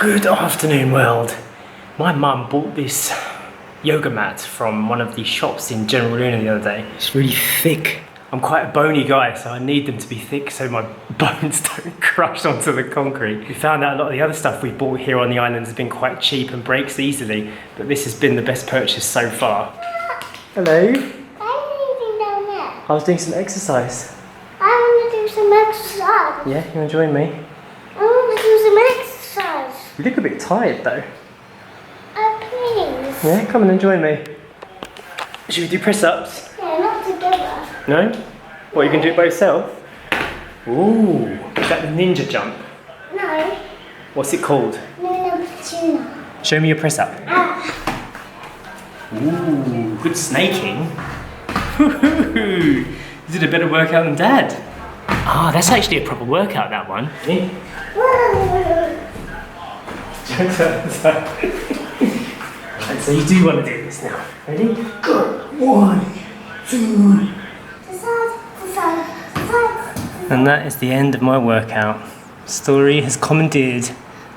Good afternoon, world. My mum bought this yoga mat from one of the shops in General Luna the other day. It's really thick. I'm quite a bony guy, so I need them to be thick so my bones don't crush onto the concrete. We found out a lot of the other stuff we bought here on the island has been quite cheap and breaks easily, but this has been the best purchase so far. Hello. I'm leaving down there. I was doing some exercise. I want to do some exercise. Yeah, you want to join me? I want to do some exercise. You look a bit tired though. Please. Yeah, come on and join me. Should we do press-ups? Yeah, not together. No? What, you can do it by yourself? Ooh, is that the ninja jump? No. What's it called? No, tuna. Show me your press-up. Ah. Ooh, good snaking. You did a better workout than Dad. Ah, that's actually a proper workout, that one. Yeah. Right, so you do want to do this now. Ready? Good. 1, 2. And that is the end of my workout. Story has commandeered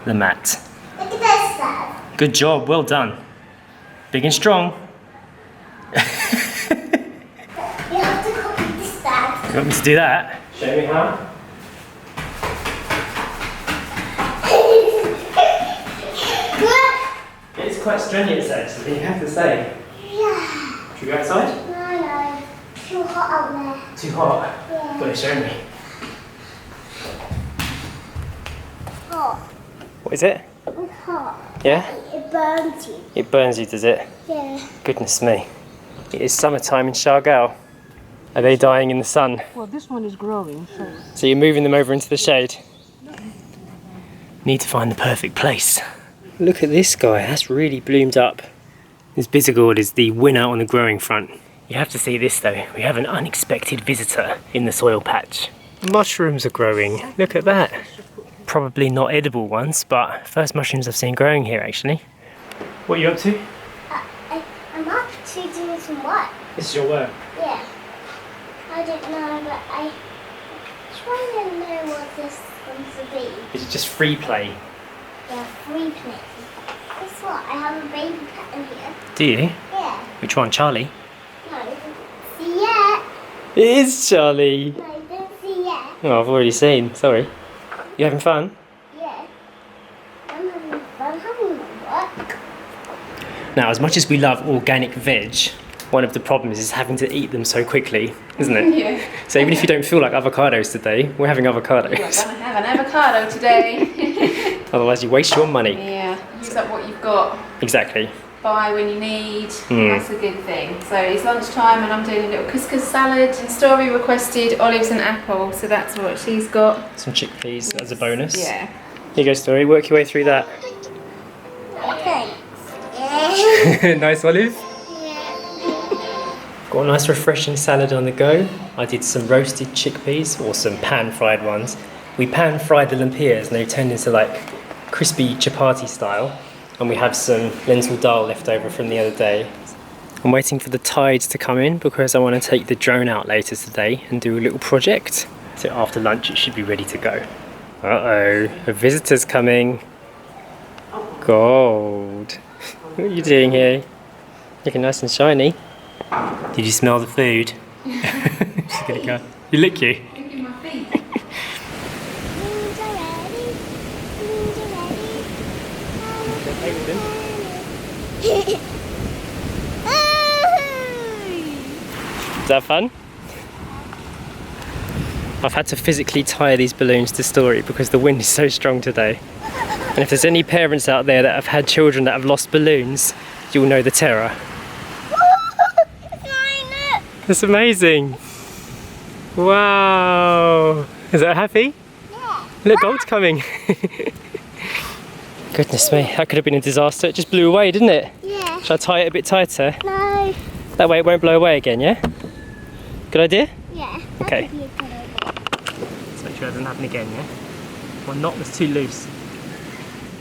the mat. Look at this, Dad. Good job, well done. Big and strong. You have to copy this, Dad. You want me to do that? Show me how. It's quite strenuous actually, you have to say. Yeah. Should we go outside? No. Too hot out there. Too hot? Yeah. Got to show me. Hot. What is it? It's hot. Yeah? It burns you. It burns you, does it? Yeah. Goodness me. It is summertime in Siargao. Are they dying in the sun? Well, this one is growing, so... So you're moving them over into the shade? Need to find the perfect place. Look at this guy, that's really bloomed up. This bitter gourd is the winner on the growing front. You have to see this though, we have an unexpected visitor in the soil patch. Mushrooms are growing, look at that. Probably not edible ones, but first mushrooms I've seen growing here actually. What are you up to? I'm up to doing some work. This is your work. Yeah. I don't know, but I'm trying to know what this one's to be. Is it just free play? Yeah, free play. Guess what? I have a baby cat in here. Do you? Yeah. Which one, Charlie? No, see yet. It is Charlie! No, don't see yet. Oh, I've already seen, sorry. You having fun? Yeah. I'm having fun having my work. Now, as much as we love organic veg, one of the problems is having to eat them so quickly, isn't it? Yeah. So even if you don't feel like avocados today, we're having avocados. We're going to have an avocado today. Otherwise you waste your money. Yeah, use up what you've got. Exactly. Buy when you need. That's a good thing. So it's lunchtime and I'm doing a little couscous salad. And Story requested olives and apple, so that's what she's got. Some chickpeas as a bonus. Yeah. Here you go, Story. Work your way through that. Thanks. Yeah. Nice olive. Got a nice refreshing salad on the go. I did some roasted chickpeas, or some pan-fried ones. We pan-fried the lumpias and they turned into like crispy chapati style. And we have some lentil dal left over from the other day. I'm waiting for the tides to come in because I want to take the drone out later today and do a little project. So after lunch it should be ready to go. Uh-oh, a visitor's coming. Gold. What are you doing here? Looking nice and shiny. Did you smell the food? She's gonna go. You lick you? Look at my feet. Is that fun? I've had to physically tie these balloons to Story because the wind is so strong today. And if there's any parents out there that have had children that have lost balloons, you'll know the terror. That's amazing. Wow. Is that happy? Yeah. Look, gold's coming. Goodness me, that could have been a disaster. It just blew away, didn't it? Yeah. Should I tie it a bit tighter? No. That way it won't blow away again, yeah? Good idea? Yeah. Okay. That would be a good idea. Let's make sure it doesn't happen again, yeah? One knot was too loose.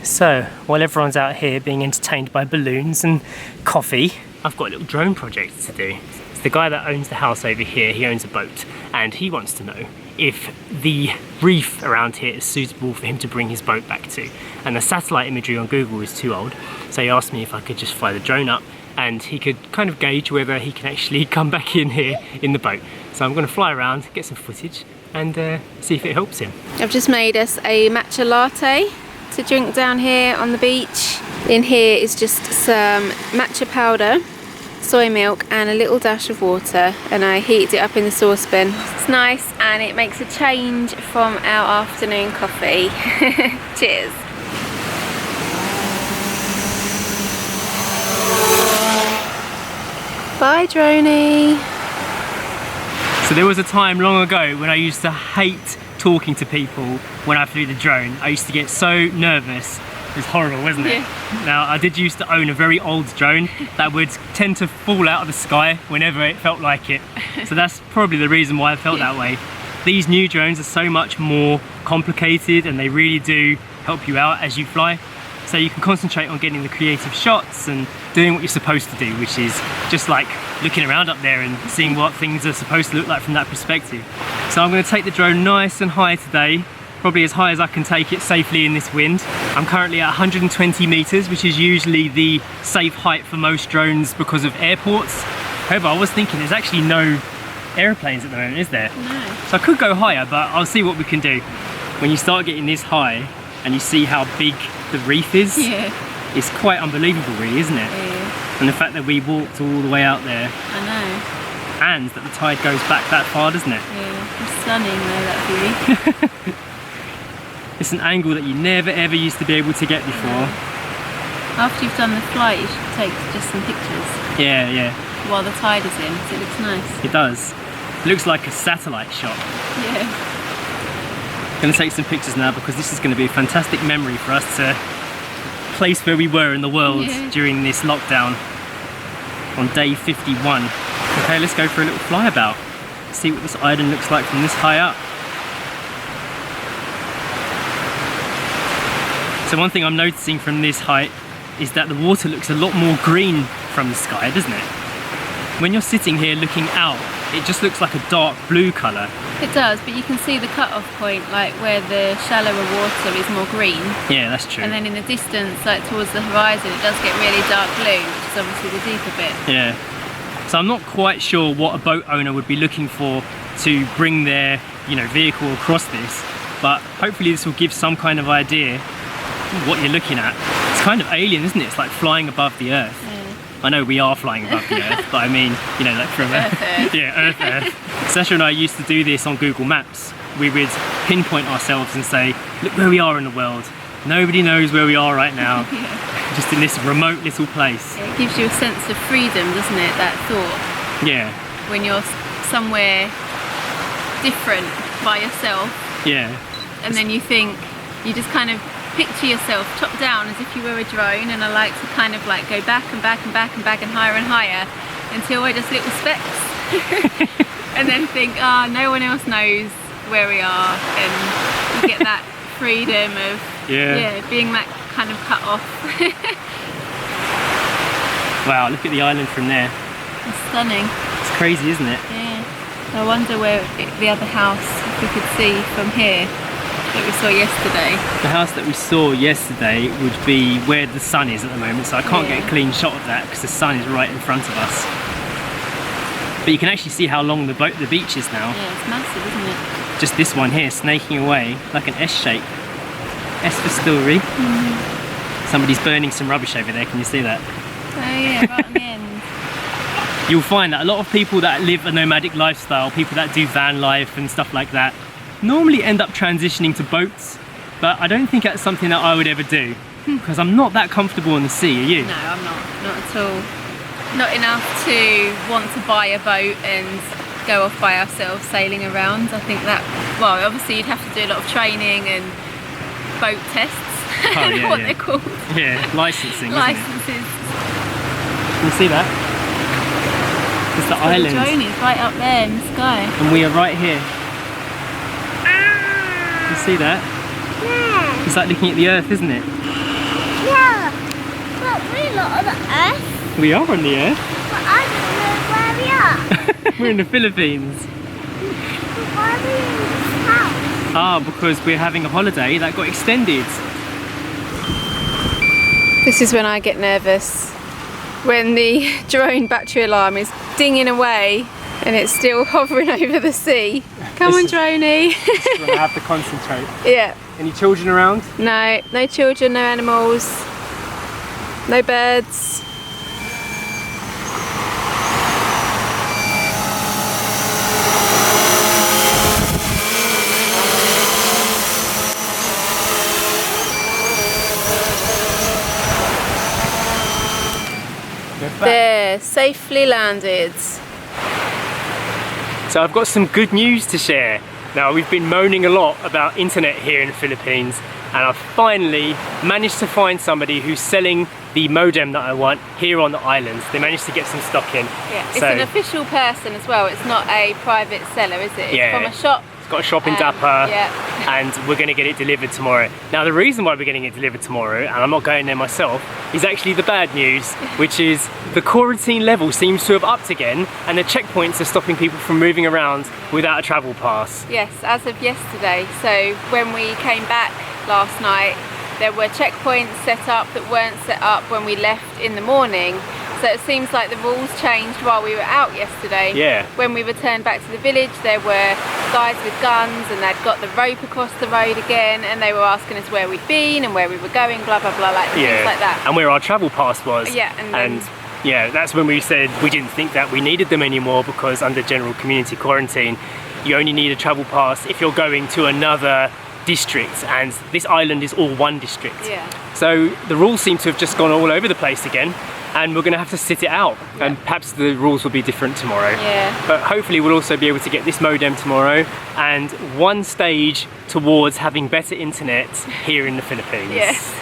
So, while everyone's out here being entertained by balloons and coffee, I've got a little drone project to do. The guy that owns the house over here, he owns a boat, and he wants to know if the reef around here is suitable for him to bring his boat back to. And the satellite imagery on Google is too old, so he asked me if I could just fly the drone up and he could kind of gauge whether he can actually come back in here in the boat. So I'm going to fly around, get some footage and see if it helps him. I've just made us a matcha latte to drink down here on the beach. In here is just some matcha powder, soy milk and a little dash of water, and I heated it up in the saucepan. It's nice and it makes a change from our afternoon coffee. Cheers. Bye, Droney. So there was a time long ago when I used to hate talking to people when I flew the drone. I used to get so nervous. It was horrible, wasn't it? Yeah. Now, I did used to own a very old drone that would tend to fall out of the sky whenever it felt like it. So that's probably the reason why I felt that way. These new drones are so much more complicated and they really do help you out as you fly. So you can concentrate on getting the creative shots and doing what you're supposed to do, which is just like looking around up there and seeing what things are supposed to look like from that perspective. So I'm going to take the drone nice and high today, probably as high as I can take it safely in this wind. I'm currently at 120 meters, which is usually the safe height for most drones because of airports. However, I was thinking there's actually no airplanes at the moment, is there? No. So I could go higher, but I'll see what we can do. When you start getting this high and you see how big the reef is, it's quite unbelievable really, isn't it? Yeah. And the fact that we walked all the way out there, I know. and that the tide goes back that far, doesn't it? Yeah, it's stunning though, that view. It's an angle that you never ever used to be able to get before. After you've done the flight, you should take just some pictures Yeah, yeah, while the tide is in, because it looks nice. it does. It looks like a satellite shot. Yeah. I'm going to take some pictures now because this is going to be a fantastic memory for us to place where we were in the world during this lockdown on day 51. Okay, let's go for a little flyabout. See what this island looks like from this high up. So one thing I'm noticing from this height is that the water looks a lot more green from the sky, doesn't it? When you're sitting here looking out, it just looks like a dark blue colour. It does, but you can see the cut-off point, like where the shallower water is more green. Yeah, that's true. And then in the distance, like towards the horizon, it does get really dark blue, which is obviously the deeper bit. Yeah. So I'm not quite sure what a boat owner would be looking for to bring their, vehicle across this, but hopefully this will give some kind of idea what you're looking at. It's kind of alien, isn't it? It's like flying above the earth. I know we are flying above the earth, but I mean, like from Earth. yeah, Earth. Sasha and I used to do this on Google Maps. We would pinpoint ourselves and say, look where we are in the world. Nobody knows where we are right now. Just in this remote little place. It gives you a sense of freedom, doesn't it, that thought? Yeah. When you're somewhere different by yourself. Yeah. And then you just kind of picture yourself top down as if you were a drone, and I like to kind of like go back and back and back and back and higher until we're just little specks. And then think, no one else knows where we are, and you get that freedom of being that kind of cut off. Wow, look at the island from there. It's stunning. It's crazy, isn't it? Yeah. I wonder where the other house, if we could see from here, that we saw yesterday. The house that we saw yesterday would be where the sun is at the moment, so I can't get a clean shot of that because the sun is right in front of us. But you can actually see how long the beach is now. Yeah, it's massive, isn't it? Just this one here, snaking away like an S shape. S for story. Somebody's burning some rubbish over there, can you see that? Oh yeah, right on the end. You'll find that a lot of people that live a nomadic lifestyle, people that do van life and stuff like that, normally end up transitioning to boats, but I don't think that's something that I would ever do because I'm not that comfortable on the sea, are you? No, I'm not at all. Not enough to want to buy a boat and go off by ourselves sailing around. I think that, well, obviously you'd have to do a lot of training and boat tests. I don't know what they're called. Yeah, licensing. Licenses. Can you see that? It's the island. The drone is right up there in the sky. And we are right here. You see that? Yeah. It's like looking at the earth, isn't it? Yeah. But we're not on the earth. We are on the earth. But I don't know where we are. We're in the Philippines. Why are we in the Ah, because we're having a holiday that got extended. This is when I get nervous. When the drone battery alarm is dinging away and it's still hovering over the sea. Come on, droney. When I have to concentrate. Yeah. Any children around? No, no children, no animals, no birds. There, safely landed. So I've got some good news to share. Now, we've been moaning a lot about internet here in the Philippines, and I've finally managed to find somebody who's selling the modem that I want here on the islands. They managed to get some stock in. Yeah, it's an official person as well. It's not a private seller, is it? It's from a shop. It's got a shop in Dapper, yeah. and we're going to get it delivered tomorrow. Now, the reason why we're getting it delivered tomorrow, and I'm not going there myself, is actually the bad news, which is the quarantine level seems to have upped again, and the checkpoints are stopping people from moving around without a travel pass. Yes, as of yesterday. So when we came back last night, there were checkpoints set up that weren't set up when we left in the morning. So it seems like the rules changed while we were out yesterday. Yeah. When we returned back to the village, there were guys with guns and they'd got the rope across the road again, and they were asking us where we'd been and where we were going, blah blah blah, like things like that. And where our travel pass was. Yeah, and yeah, that's when we said we didn't think that we needed them anymore, because under general community quarantine, you only need a travel pass if you're going to another district, and this island is all one district. Yeah. So the rules seem to have just gone all over the place again, and we're going to have to sit it out. Yeah. And perhaps the rules will be different tomorrow. Yeah. But hopefully we'll also be able to get this modem tomorrow, and one stage towards having better internet here in the Philippines. Yes.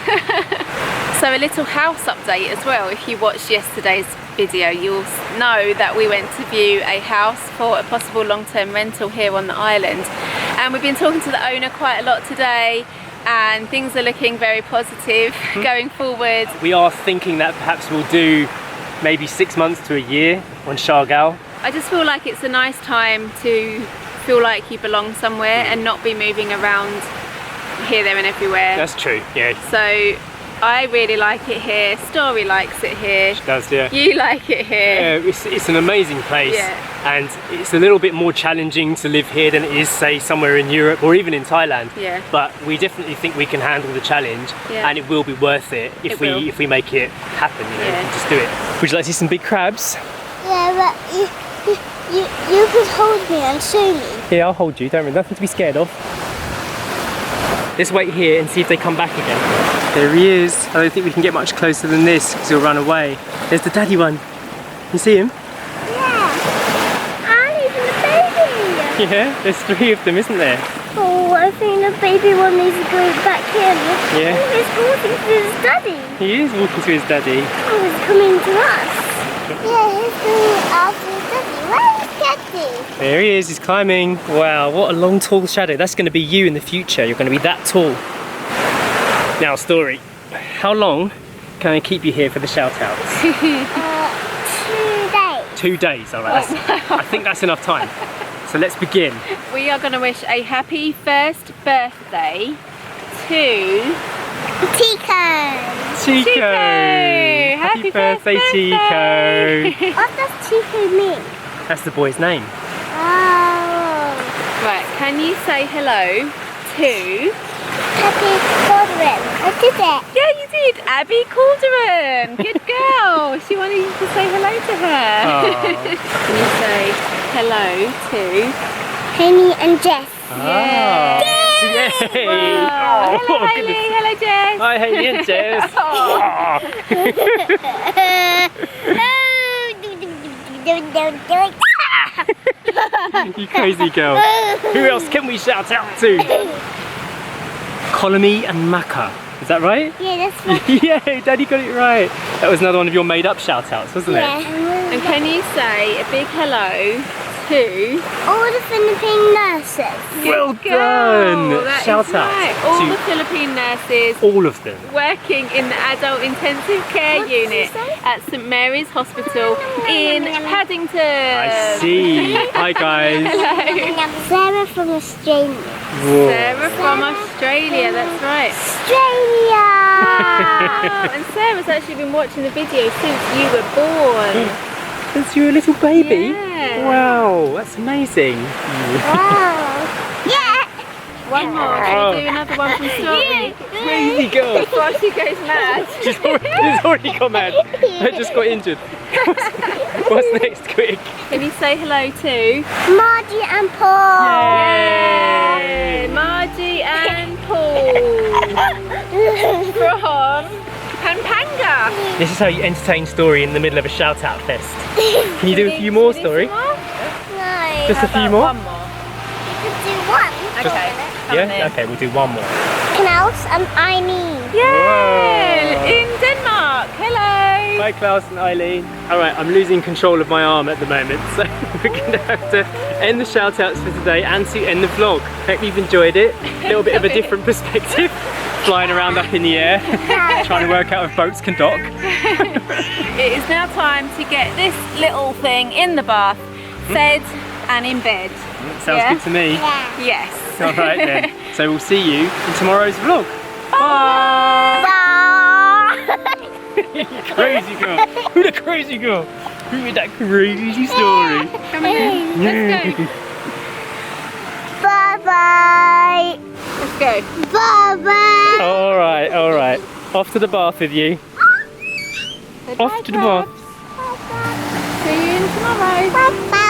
So a little house update as well. If you watched yesterday's video, you'll know that we went to view a house for a possible long-term rental here on the island. And we've been talking to the owner quite a lot today, and things are looking very positive going forward. We are thinking that perhaps we'll do maybe 6 months to a year on Siargao. I just feel like it's a nice time to feel like you belong somewhere and not be moving around here, there and everywhere. That's true, yeah. So I really like it here. Story likes it here. She does, yeah. You like it here. Yeah, it's an amazing place. Yeah. And it's a little bit more challenging to live here than it is, say, somewhere in Europe or even in Thailand. Yeah. But we definitely think we can handle the challenge, and it will be worth it if we make it happen. You know, just do it. Would you like to see some big crabs? Yeah, but you could hold me and show me. Yeah, I'll hold you. Don't worry, nothing to be scared of. Let's wait here and see if they come back again. There he is. I don't think we can get much closer than this because he'll run away. There's the daddy one. You see him? Yeah, there's 3 of them, isn't there? Oh, I think the baby one needs to go back in. Yeah. Oh, he's walking to his daddy. He is walking to his daddy. Oh, he's coming to us. Yeah, he's going after his daddy. Where is daddy? There he is, he's climbing. Wow, what a long, tall shadow. That's going to be you in the future. You're going to be that tall. Now, Story, how long can I keep you here for the shout-outs? 2 days. 2 days, all right. I think that's enough time. So let's begin. We are going to wish a happy first birthday to Tico. Chico. Happy birthday, Chico. What does Tico mean? That's the boy's name. Oh. Right, can you say hello to Happy Calderon. I did it. Yeah, you did. Abby Calderon. Good girl. She wanted you to say hello to her. Can you say hello to Hayley and Jess? Ah. Yay! Yay. Wow. Oh, Hello, Hayley. goodness. Hello, Jess. Hi, Hayley and Jess. You crazy girl. Who else can we shout out to? Colony and Maka. Is that right? Yeah, that's right. Yay, Daddy got it right. That was another one of your made up shout outs, wasn't it? And can you say a big hello to all the Philippine nurses? Well Good done. girl. That Shout is out right. All to the Philippine nurses all of them. working in the adult intensive care What did unit you say? at St Mary's Hospital in Paddington. I see. Hi guys. Hello. Sarah from Australia. Whoa. Sarah from Australia, that's right. Australia! Oh, and Sarah's actually been watching the video since you were born. Since you were a little baby? Yeah. Wow, that's amazing. Wow. Yeah! One more. Should we do another one from Story? Crazy girl. Before she goes mad. She's already gone mad. I just got injured. What's next, quick? Can you say hello to? Margie and Paul! Yay! Margie and Paul from Pampanga. This is how you entertain Story in the middle of a shout out fest. Can you do a few more, Story? No. Just a few more? One more. You could do one. Okay. Come on Yeah? then. Okay, we'll do one more. Klaus and Eileen. Yay! In Denmark. Hello. Hi Klaus and Eileen. Alright, I'm losing control of my arm at the moment, so we're going to have to end the shout outs for today and to end the vlog. Hope you've enjoyed it. A little bit of a different perspective. Flying around up in the air, trying to work out if boats can dock. It is now time to get this little thing in the bath, fed and in bed. Sounds Yeah? good to me. Yeah. Yes. Alright then. So we'll see you in tomorrow's vlog. Bye. Crazy girl. Who the crazy girl? Who with that crazy story? Come on. Let's go. Bye-bye. Let's go. Bye-bye. Alright. Off to the bath with you. Off to the bath. See you in tomorrow. Bye-bye.